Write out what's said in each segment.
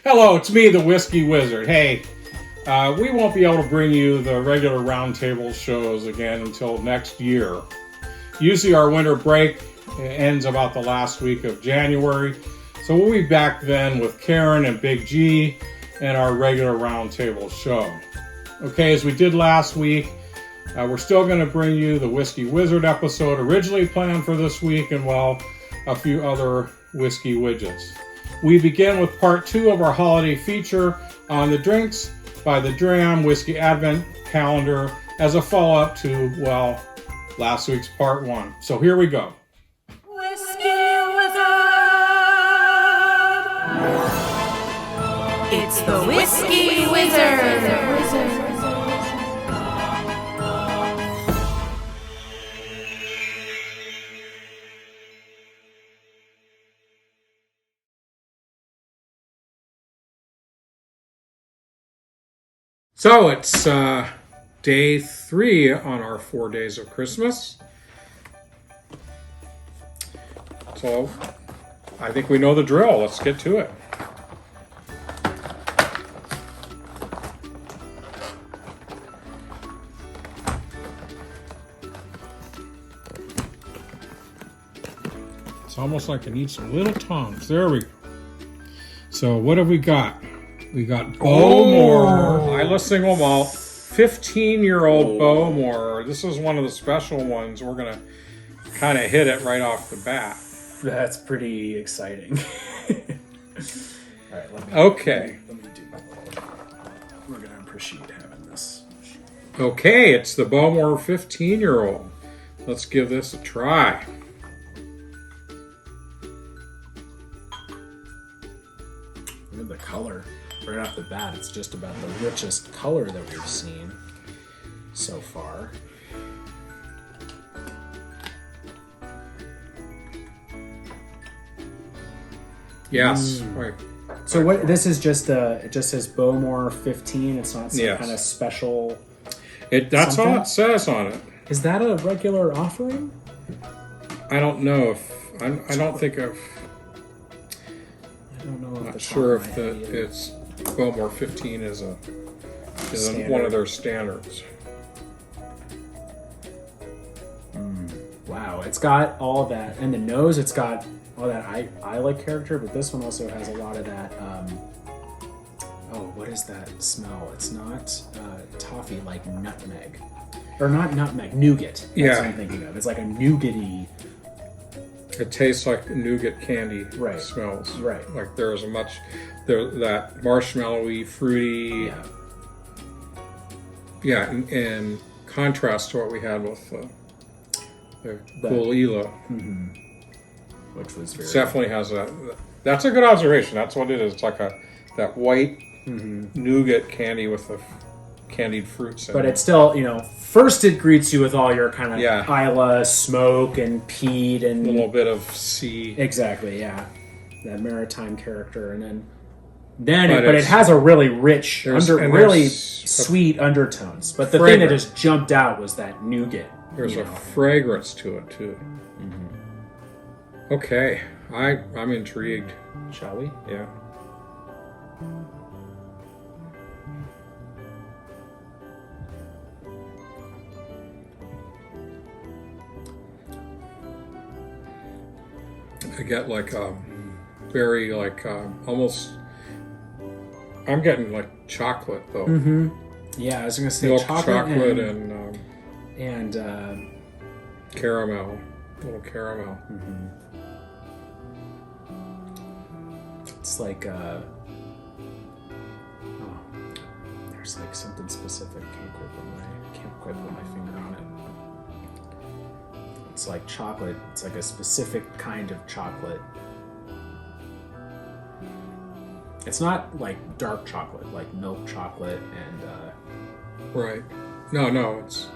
Hello, it's me, the Whiskey Wizard. Hey, we won't be able to bring you the regular roundtable shows again until next year. Usually our winter break ends about the last week of January, so we'll be back then with Karen and Big G and our regular roundtable show. Okay, as we did last week, we're still going to bring you the Whiskey Wizard episode originally planned for this week, and well, a few other whiskey widgets. We begin with part 2 of our holiday feature on the drinks by the Dram Whiskey Advent Calendar as a follow-up to, well, last week's part 1. So here we go. Whiskey Wizard! It's the Whiskey Wizard! So it's day 3 on our 4 days of Christmas. So I think we know the drill. Let's get to it. It's almost like I need some little tongs. There we go. So what have we got? We got Beaumore, Isla Single Malt, 15-year-old Beaumore. This is one of the special ones. We're going to kind of hit it right off the bat. That's pretty exciting. All right, let me do my little. We're going to appreciate having this. Okay, it's the Beaumore 15-year-old. Let's give this a try. Look at the color. Right off the bat, it's just about the richest color that we've seen so far. Yes, right. So what? This is just it just says Beaumore 15. It's not some kind of special. That's something? all it says on it. Is that a regular offering? I don't know if I don't think I've. I don't know. Not sure if it's Beaumore 15 is one of their standards. Wow, it's got all that, and the nose, it's got all that I like character, but this one also has a lot of that. What is that smell? It's not toffee, like nutmeg, or not nutmeg, nougat. That's what I'm thinking of. It's like a nougaty. It tastes like nougat candy. Right. Smells. Right. Like there's that marshmallowy, fruity. Yeah. In contrast to what we had with the Cool Ela. Mm-hmm. Which was very... It definitely has that's a good observation. That's what it is. It's like that white nougat candy with the candied fruits in But it. it's still, first it greets you with all your kind of Yeah. Isla smoke and peat and... a little bit of sea. Exactly, yeah. That maritime character, and then But it has a really rich, really there's sweet undertones. But the thing that just jumped out was that nougat. There's a fragrance to it too. Okay, I'm intrigued. Shall we? Yeah. I get like very almost. I'm getting like chocolate though. Mm-hmm. Yeah, I was gonna say Milk chocolate and caramel, a little caramel. Mm-hmm. It's like there's like something specific. Can't quite put my finger on it. It's like chocolate. It's like a specific kind of chocolate. It's not like dark chocolate, like milk chocolate and... Right. No, it's...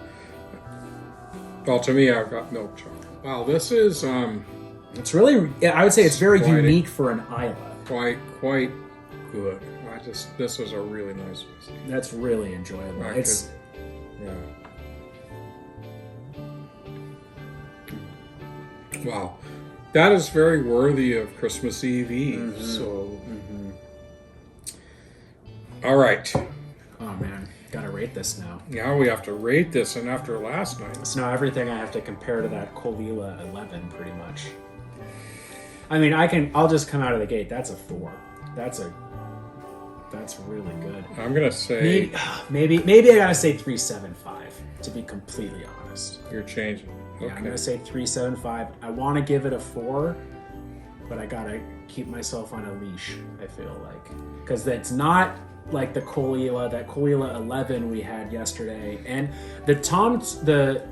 Well, to me, I've got milk chocolate. Wow, this is... It's really... I would say it's very unique for an Isla. Quite good. This was a really nice whiskey. That's really enjoyable. Yeah. Wow. That is very worthy of Christmas Eve. So All right. Oh man, gotta rate this now. Now we have to rate this, and after last night. So now everything I have to compare to that Colila 11, pretty much. I mean, I'll just come out of the gate. That's a 4. That's really good. I'm gonna say Maybe I gotta say 3.75 to be completely honest. you're changing. Okay. Yeah, I'm gonna say 3.75. I want to give it a 4, but I gotta keep myself on a leash. I feel like because it's not like that Colila 11 we had yesterday, and the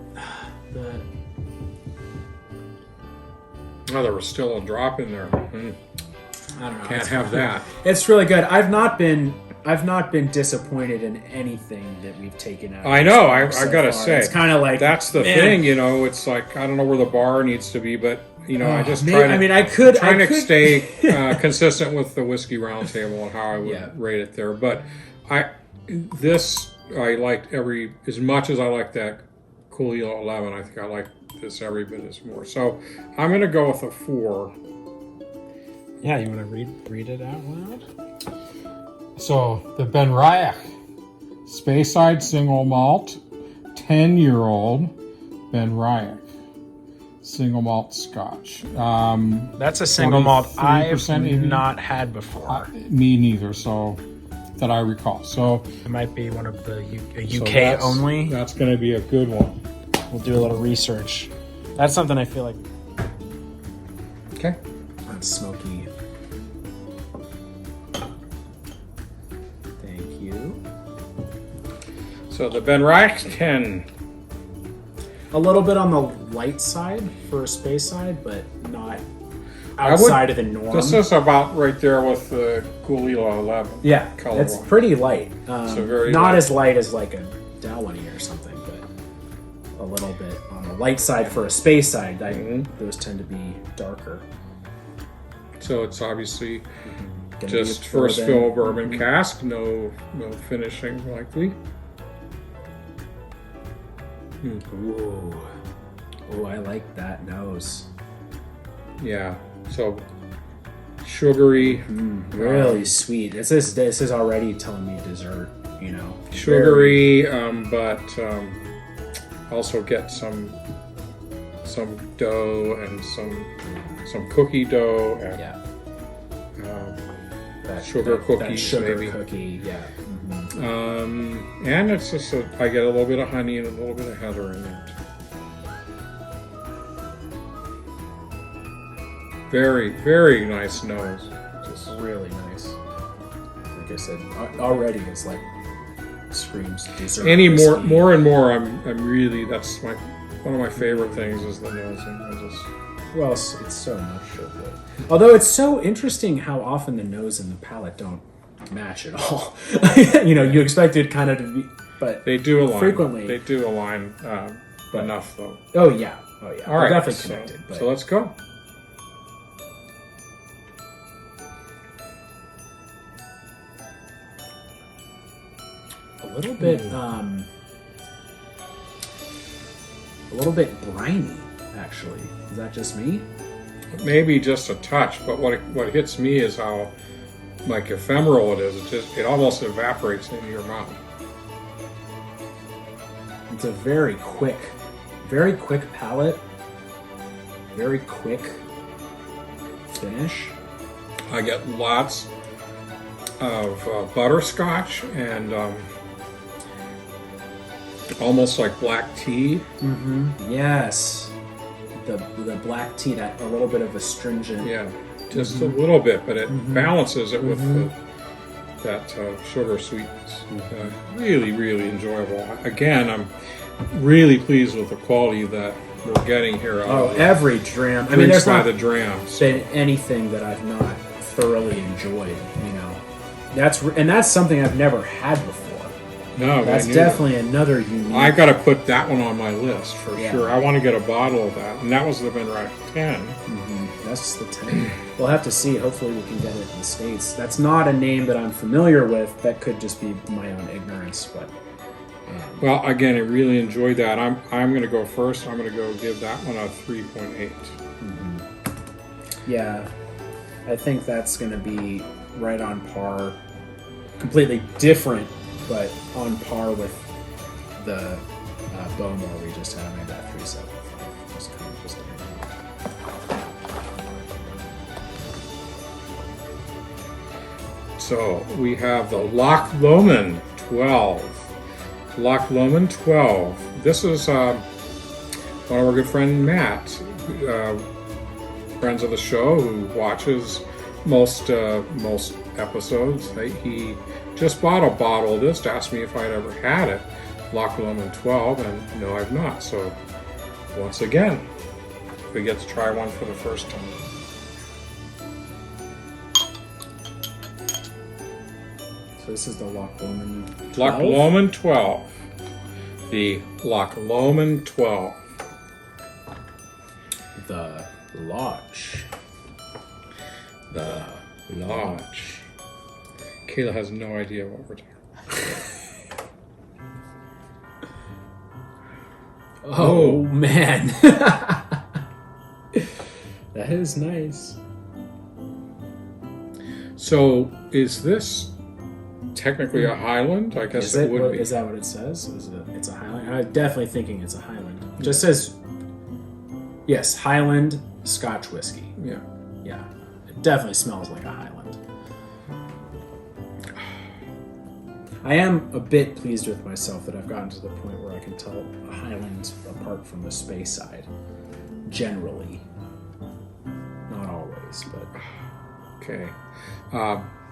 Oh, there was still a drop in there. I don't know. Can't have that. It's really good. I've not been disappointed in anything that we've taken out. I know. I so gotta far. say, it's kind of like that's the man. thing. It's like I don't know where the bar needs to be, but I just maybe, try to. I mean, I could stay consistent with the whiskey roundtable and how I would rate it there. But I liked as much as I like that Colila 11. I think I like this every bit as more. So I'm gonna go with a 4. Yeah, you want to read it out loud? So the Benrax Speyside Single Malt 10-year-old Benrax Single Malt Scotch. That's a single malt I've 23% not had before. Me neither. So that I recall. So It might be one of the so UK only. That's going to be a good one. We'll do a little research. That's something I feel like. Okay. That's smoky. Thank you. So the Benrax 10. A little bit on the light side for a Speyside, but not outside of the norm. This is about right there with the Colila 11. Yeah, color it's one. pretty light. So very not light. as light as like a Dalwhinnie or something, but a little bit on the light side for a Speyside. Those tend to be darker. So it's obviously Gonna just be a first bourbon. fill bourbon cask, no finishing likely. Ooh, I like that nose. Yeah. So sugary, Really sweet. This is already telling me dessert. sugary, but also get some dough and some cookie dough and Yeah. sugar cookies, that sugar maybe. cookie. Yeah. And it's just I get a little bit of honey and a little bit of heather in it. Very, very nice nose. Just Really nice. Like I said, already it's like screams dessert. more whiskey. and more. I'm really that's one of my favorite things is the nosing. Well, it's so much of it. Although it's so interesting how often the nose and the palate don't match at all. You expect it kind of to be, but They do align frequently. They do align enough though. Oh yeah. All They're right, definitely connected. But so let's go. a little bit briny, actually. Is that just me? Maybe just a touch, but what hits me is how like ephemeral it is. It almost evaporates into your mouth. It's a very quick palate, very quick finish. I get lots of butterscotch and almost like black tea. Yes, the black tea, that a little bit of astringent. Yeah, just a little bit, but it balances it with that sugar sweetness. Really, really enjoyable. Again, I'm really pleased with the quality that we're getting here. Oh, every dram. I mean, Drinks there's by not the drams. been anything that I've not thoroughly enjoyed. That's something I've never had before. No, That's me neither. definitely another unique. I got to put that one on my list for Yeah. sure. I want to get a bottle of that, and that was the Benrax 10. That's the 10. We'll have to see. Hopefully, we can get it in the States. That's not a name that I'm familiar with. That could just be my own ignorance, but. Well, again, I really enjoyed that. I'm going to go first. I'm going to go give that one a 3.8. Yeah, I think that's going to be right on par completely different, but on par with the Beaumore we just had, made that 375. Just kind of just So we have the Loch Lomond 12. Loch Lomond 12. This is one of our good friend Matt, friends of the show, who watches most episodes. He just bought a bottle of this to ask me if I'd ever had it. Loch Lomond 12, and no, I've not. So once again, we get to try one for the first time. So this is the Loch Lomond 12? Loch Lomond 12. The Loch Lomond 12. The Lodge. The Lodge. Kayla has no idea what we're talking about. Oh, man. That is nice. So, is this technically a Highland? I guess it would be. Is that what it says? It's a Highland? I'm definitely thinking it's a Highland. It just says, yes, Highland Scotch whiskey. Yeah. Yeah. It definitely smells like a Highland. I am a bit pleased with myself that I've gotten to the point where I can tell a Highland apart from the Speyside. Generally. Not always, but... Okay.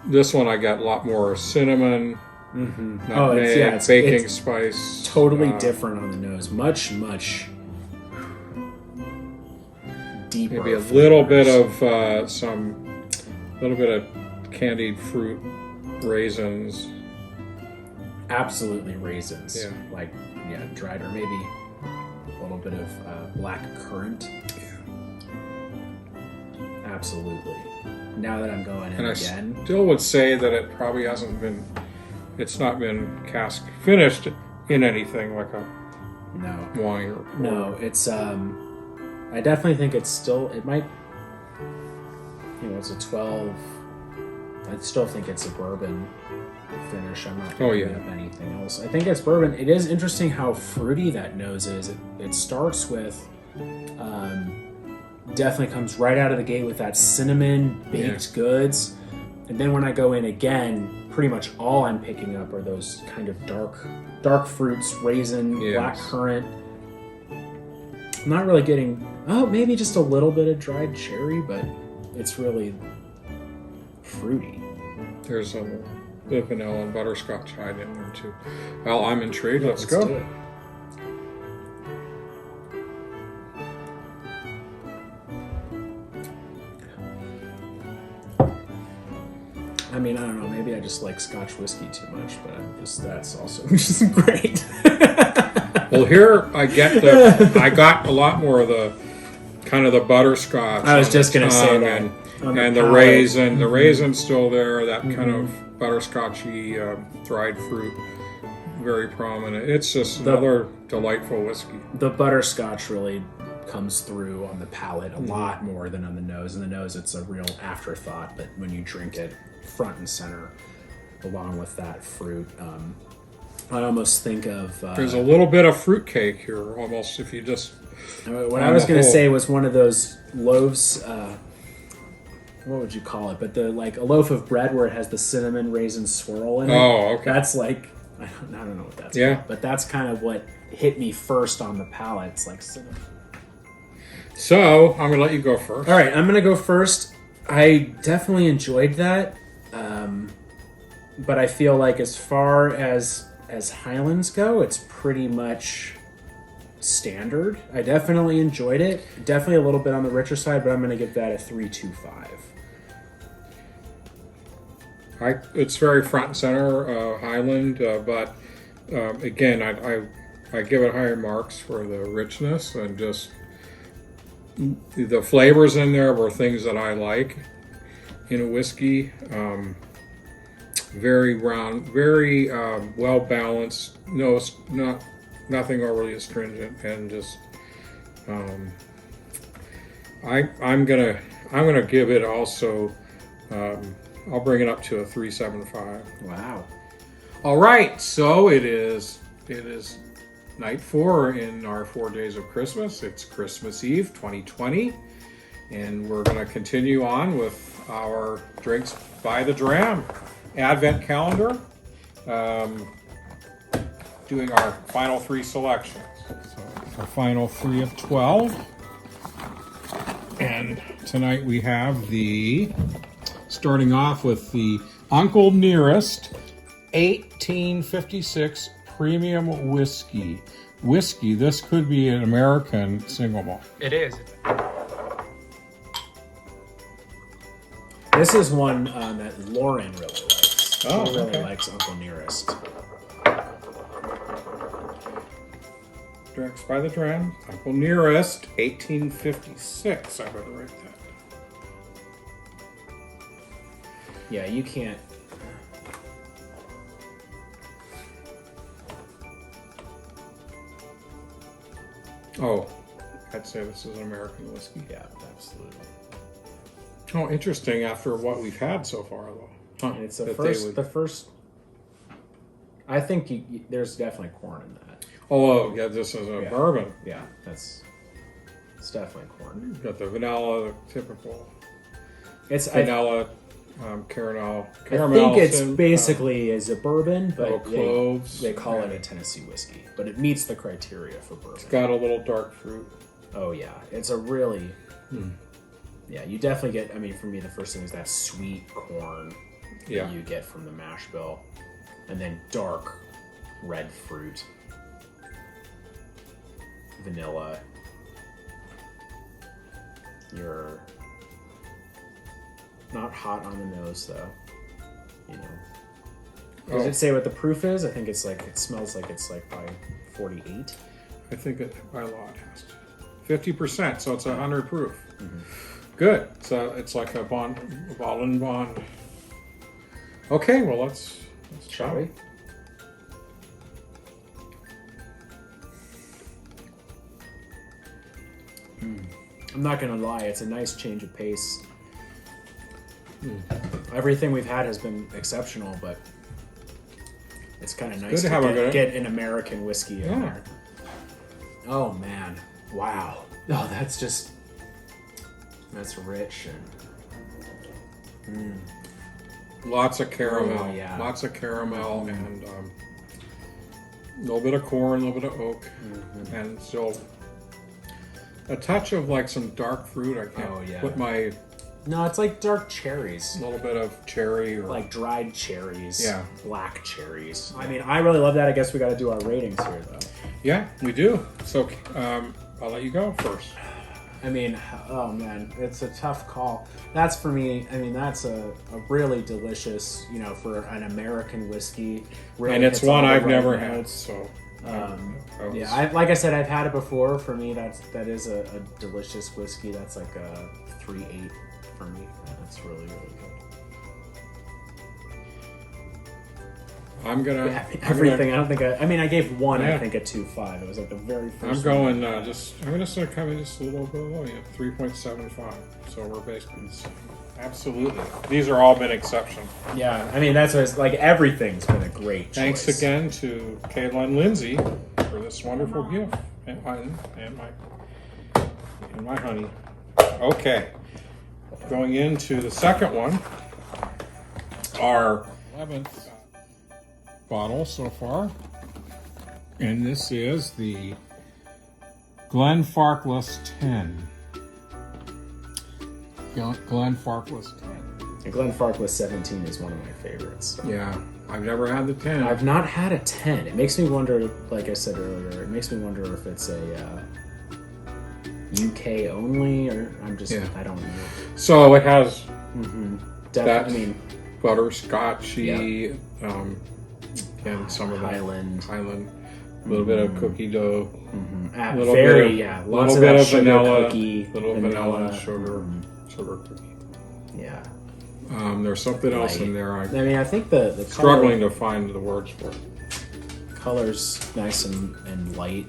This one I got a lot more cinnamon, nutmeg, baking spice. Totally different on the nose. Much deeper. Maybe a little bit of little bit of candied fruit, raisins. Absolutely raisins. Yeah. Dried, or maybe a little bit of black currant. Yeah. Absolutely. Now that I'm going in And again. I still would say that it probably it's not been cask finished in anything like a wine or No, it's I definitely think it might, it's a 12. I still think it's a bourbon finish. I'm not picking up anything else. I think it's bourbon. It is interesting how fruity that nose is. It starts with definitely comes right out of the gate with that cinnamon baked goods, and then when I go in again, pretty much all I'm picking up are those kind of dark fruits, raisin, black currant. I'm not really getting maybe just a little bit of dried cherry, but it's really fruity. There's a bit of vanilla and butterscotch hide in there too. Well, I'm intrigued. Let's go. Do it. I mean, I don't know. Maybe I just like Scotch whiskey too much, but that's also just great. Well, here I got a lot more of the kind of the butterscotch. I was just gonna say that. And the raisin, the raisin's still there. That kind of butterscotchy dried fruit, very prominent. It's just another delightful whiskey. The butterscotch really comes through on the palate a lot more than on the nose. In the nose, it's a real afterthought, but when you drink it, front and center, along with that fruit. I almost think of... There's a little bit of fruitcake here, almost, if you just... What I was going to say was one of those loaves... what would you call it? But a loaf of bread where it has the cinnamon raisin swirl in it. Oh, okay. That's like... I don't know what that's called, but that's kind of what hit me first on the palate. It's like cinnamon. So, I'm going to let you go first. All right, I'm going to go first. I definitely enjoyed that. But I feel like as far as Highlands go, it's pretty much standard. I definitely enjoyed it. Definitely a little bit on the richer side, but I'm going to give that a 3.25. It's very front and center, Highland, but again, I give it higher marks for the richness and just the flavors in there were things that I like in a whiskey. Very round, very well balanced. No, nothing overly astringent, and just I'm gonna give it also I'll bring it up to a 375. Wow. All right, so it is night 4 in our 4 days of Christmas. It's Christmas Eve 2020, and we're going to continue on with our Drinks by the Dram Advent calendar, doing our final 3 selections. So our final 3 of 12, and tonight we have starting off with the Uncle Nearest 1856 Premium Whiskey. This could be an American single malt. It is. This is one that Lauren really likes. She Oh, really okay. likes Uncle Nearest. Drinks by the Dram, Uncle Nearest, 1856. I better write that. Yeah, you can't. Oh, I'd say this is an American whiskey. Yeah, absolutely. Oh, interesting. After what we've had so far, though. Huh, And it's the that first. they would- The first. I think there's definitely corn in that. Oh, yeah. This is a Yeah. bourbon. Yeah, it's definitely corn. You've got the vanilla, typical It's vanilla, caramel. I think it's and, basically is a bourbon, little but cloves. they call it a Tennessee whiskey. But it meets the criteria for bourbon. It's got a little dark fruit. Oh yeah, it's a really. Yeah, you definitely get. I mean, for me, the first thing is that sweet corn Yeah. that you get from the mash bill, and then dark red fruit, vanilla. You're not hot on the nose though. You know. Does Oh. it say what the proof is? I think it's like it smells like it's like by 48. I think it by law it has to. 50%, so it's 100 proof. Mm-hmm. Good. So it's like a bottle and bond. Okay, well let's Shall try. we? I'm not gonna lie, it's a nice change of pace. Everything we've had has been exceptional, but it's kind of nice good to have a good- get an American whiskey in Yeah. there. Oh man, wow! Oh, that's rich and Lots of caramel. Oh, yeah. Lots of caramel and a little bit of corn, a little bit of oak, and so a touch of like some dark fruit. I can't Oh, yeah. put my no, it's like dark cherries. little bit of cherry or Like dried cherries, Yeah. black cherries. I mean, I really love that. I guess we got to do our ratings here, though. yeah, we do. So I'll let you go first. I mean, oh man, it's a tough call. That's for me. I mean, that's a really delicious, for an American whiskey. Really And it's hits all one the I've right never had. notes. So Yeah, like I said, I've had it before. For me, that is a delicious whiskey. That's like a 3.8 for me. That's really, really good. I'm gonna Everything. I don't think I mean, I gave one. Yeah. I think a 2.5. It was like the very first. I'm going I'm just gonna come in just a little bit low. Yeah, 3.75. So we're basically the same. Absolutely. These are all been exceptional. Yeah, I mean that's what it's, like everything's been a great choice. Thanks again to Kayla and Lindsay for this wonderful gift and my honey. Okay, going into the second one, our 11th bottle so far, and this is the Glenfarclas 10. Glenfarclas 10. And Glenfarclas 17 is one of my favorites. Yeah, I've never had the 10. I've not had a 10. It makes me wonder, like I said earlier, it makes me wonder if it's a UK only, or I don't know. So it has I mean, butterscotchy, and some of the Highland. a little bit of cookie dough, Lots little bit of that of sugar vanilla, cookie, little vanilla and sugar cookie. Yeah. There's something else Light. in there. I'm I mean, I think the struggling to find the words for it. color's nice and light.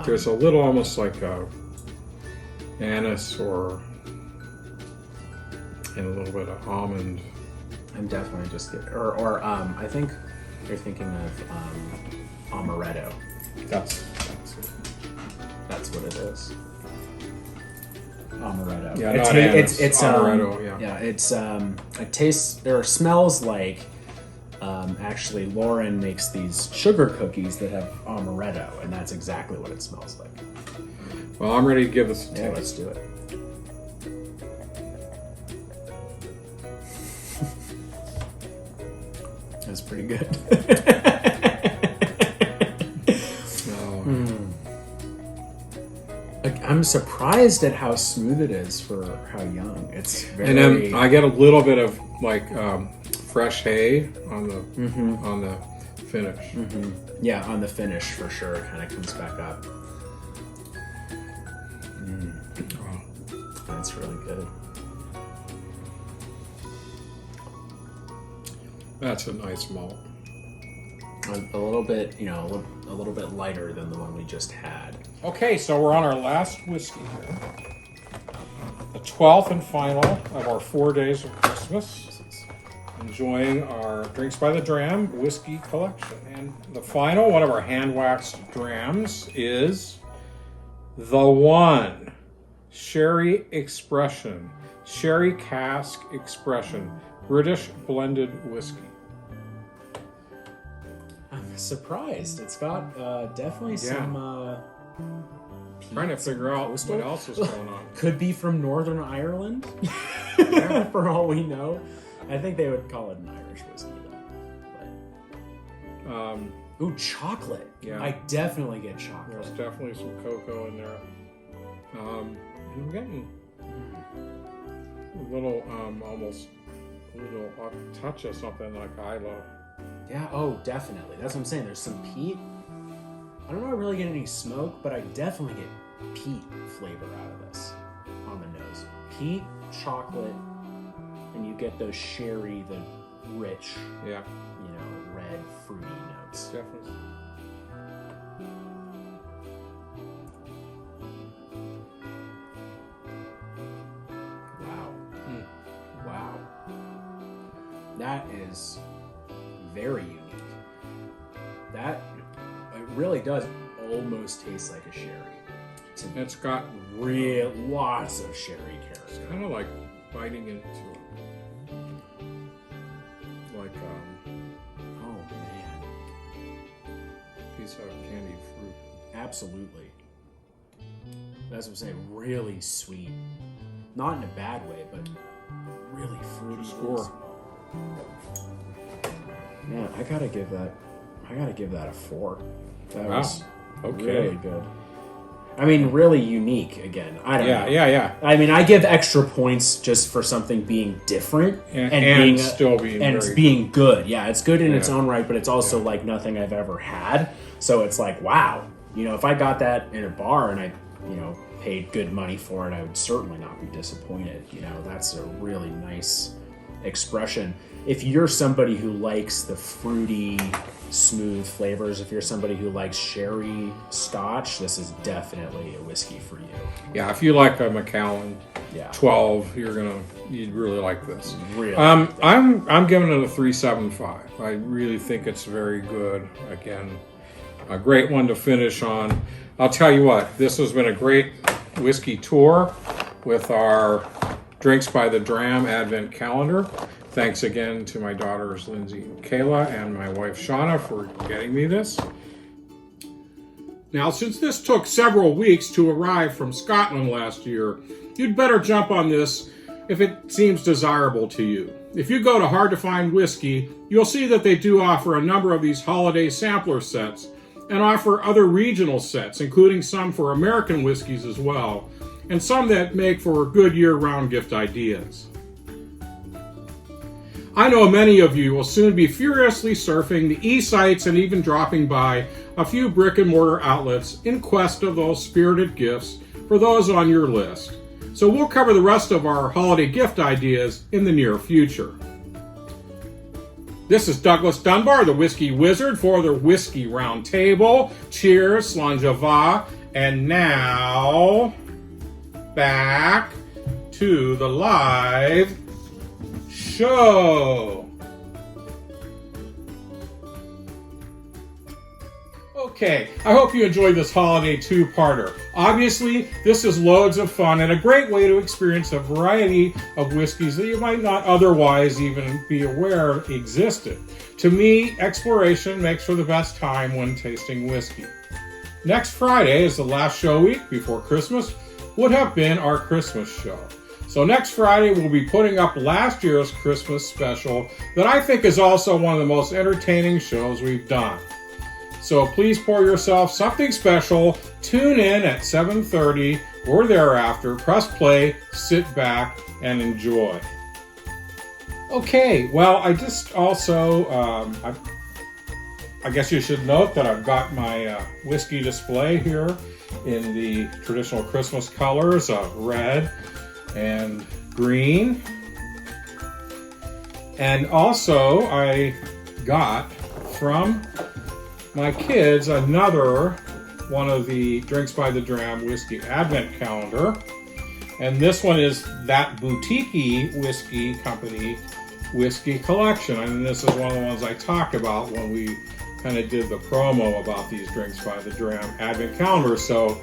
There's a little almost like a anise and a little bit of almond I'm definitely just getting, or I think you're thinking of amaretto. That's That's what it is. Amaretto. Yeah, not anise. It's amaretto. it tastes or smells like. Actually, Lauren makes these sugar cookies that have amaretto, and that's exactly what it smells like. Well, I'm ready to give this a Yeah, taste. let's do it. That's pretty good. Like, I'm surprised at how smooth it is for how young. It's very. And then I get a little bit of like fresh hay on the finish. Yeah, on the finish for sure. It kind of comes back up. Oh. That's really good. That's a nice malt. A little bit, a little bit lighter than the one we just had. Okay, so we're on our last whiskey here. The 12th and final of our 4 days of Christmas. Enjoying our Drinks by the Dram whiskey collection. And the final, one of our hand-waxed drams, is the one Sherry Expression. Sherry Cask Expression. British blended whiskey. I'm surprised. It's got definitely some. Trying to figure out coastal? what else is going on. Could be from Northern Ireland, for all we know. I think they would call it an Irish whiskey, though. But... ooh, chocolate. Yeah. I definitely get chocolate. There's definitely some cocoa in there. And I'm getting a little, almost a little touch of something like Isla. Yeah, oh, definitely. That's what I'm saying. There's some peat. I don't know if I really get any smoke, but I definitely get peat flavor out of this on the nose. Peat, chocolate, and you get those sherry, the rich, Yeah, red, fruity notes. definitely. Wow. Wow. That is very unique. That, it really does almost taste like a sherry. It's got Lots of sherry character. kind of like biting into like Oh, man. piece of candied fruit. Absolutely. That's what I'm saying. Really sweet. Not in a bad way, but really fruity. Score. Man, I gotta give that a 4. That Wow. was Okay. really good. I mean, really unique again. I don't know. Yeah. I mean, I give extra points just for something being different And being still being and very it's being good. Yeah, it's good in its Yeah. own right, but it's also like nothing I've ever had. So it's like, wow, if I got that in a bar and I, paid good money for it, I would certainly not be disappointed. That's a really nice expression. If you're somebody who likes the fruity, smooth flavors, if you're somebody who likes sherry scotch, this is definitely a whiskey for you. Yeah, if you like a Macallan Yeah. 12, you'd really like this. Really. I'm giving it a 3.75. I really think it's very good. Again, a great one to finish on. I'll tell you what, this has been a great whiskey tour with our Drinks by the Dram Advent Calendar. Thanks again to my daughters Lindsay and Kayla and my wife Shauna for getting me this. Now, since this took several weeks to arrive from Scotland last year, you'd better jump on this if it seems desirable to you. If you go to Hard to Find Whiskey, you'll see that they do offer a number of these holiday sampler sets and offer other regional sets, including some for American whiskeys as well, and some that make for good year-round gift ideas. I know many of you will soon be furiously surfing the e-sites and even dropping by a few brick-and-mortar outlets in quest of those spirited gifts for those on your list. So we'll cover the rest of our holiday gift ideas in the near future. This is Douglas Dunbar, the Whiskey Wizard, for the Whiskey Roundtable. Cheers, Slàinte, and now back to the live show. Okay, I hope you enjoyed this holiday two-parter. Obviously, this is loads of fun and a great way to experience a variety of whiskeys that you might not otherwise even be aware existed. To me, exploration makes for the best time when tasting whiskey. Next Friday is the last show week before Christmas, would have been our Christmas show. So next Friday, we'll be putting up last year's Christmas special that I think is also one of the most entertaining shows we've done. So please pour yourself something special, tune in at 7:30 or thereafter, press play, sit back, and enjoy. Okay, well, I just also, I guess you should note that I've got my whiskey display here in the traditional Christmas colors of red and green. And also I got from my kids another one of the Drinks by the Dram whiskey advent calendar. And this one is that boutique whiskey company whiskey collection. And this is one of the ones I talked about when we kind of did the promo about these Drinks by the Dram advent calendars. So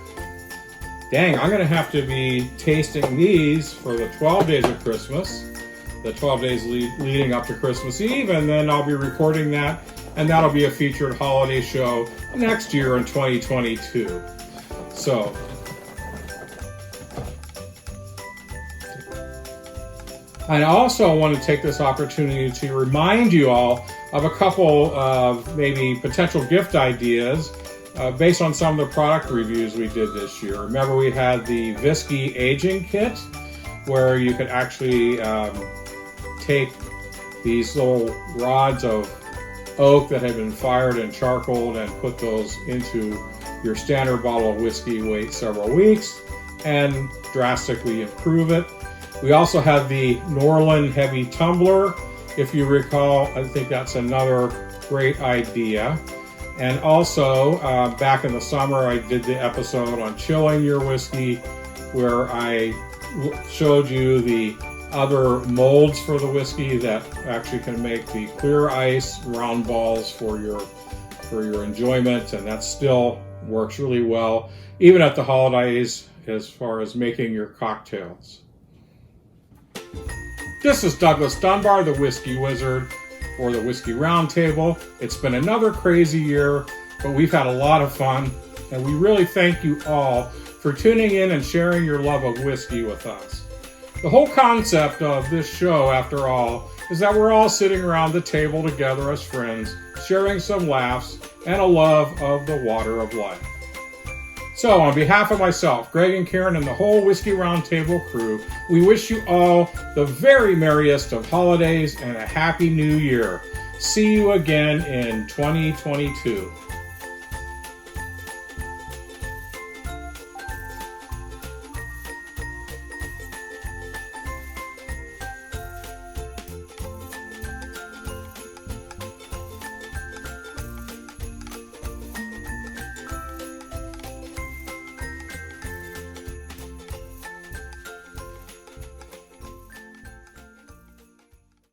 dang, I'm going to have to be tasting these for the 12 days of Christmas, the 12 days leading up to Christmas Eve, and then I'll be recording that, and that'll be a featured holiday show next year in 2022. So, I also want to take this opportunity to remind you all of a couple of maybe potential gift ideas based on some of the product reviews we did this year. Remember, we had the whiskey aging kit where you could actually take these little rods of oak that had been fired and charcoaled and put those into your standard bottle of whiskey, wait several weeks, and drastically improve it. We also had the Norland Heavy Tumbler. If you recall, I think that's another great idea. And also, back in the summer, I did the episode on chilling your whiskey, where I showed you the other molds for the whiskey that actually can make the clear ice round balls for your enjoyment, and that still works really well, even at the holidays as far as making your cocktails. This is Douglas Dunbar, the Whiskey Wizard, for the Whiskey Roundtable. It's been another crazy year, but we've had a lot of fun, and we really thank you all for tuning in and sharing your love of whiskey with us. The whole concept of this show, after all, is that we're all sitting around the table together as friends, sharing some laughs and a love of the water of life. So, on behalf of myself, Greg and Karen, and the whole Whiskey Roundtable crew, we wish you all the very merriest of holidays and a happy new year. See you again in 2022.